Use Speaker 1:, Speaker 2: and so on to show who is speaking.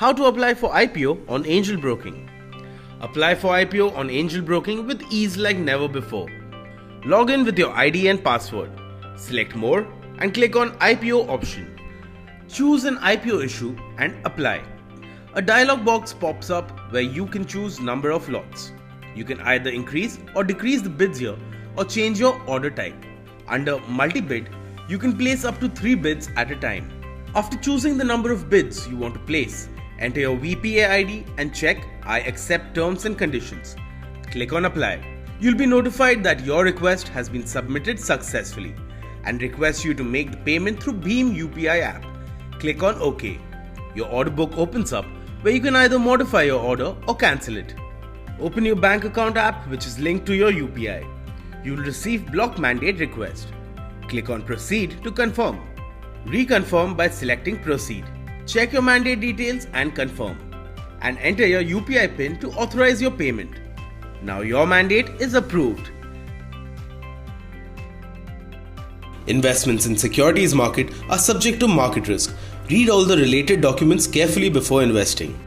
Speaker 1: How to apply for IPO on angel broking. Apply for IPO on angel broking with ease like never before. Log in with your ID and password. Select More and click on IPO option. Choose an IPO issue and apply. A dialog box pops up where you can choose number of lots. You can either increase or decrease the bids here or change your order type. Under multi-bid, you can place up to 3 bids at a time. After choosing the number of bids you want to place, enter your VPA ID and check I accept terms and conditions. Click on Apply. You'll be notified that your request has been submitted successfully and request you to make the payment through Bheem UPI app. Click on OK. Your order book opens up where you can either modify your order or cancel it. Open your bank account app which is linked to your UPI. You will receive block mandate request. Click on Proceed to confirm. Reconfirm by selecting Proceed. Check your mandate details and confirm. And enter your UPI PIN to authorize your payment. Now your mandate is approved. Investments in securities market are subject to market risk. Read all the related documents carefully before investing.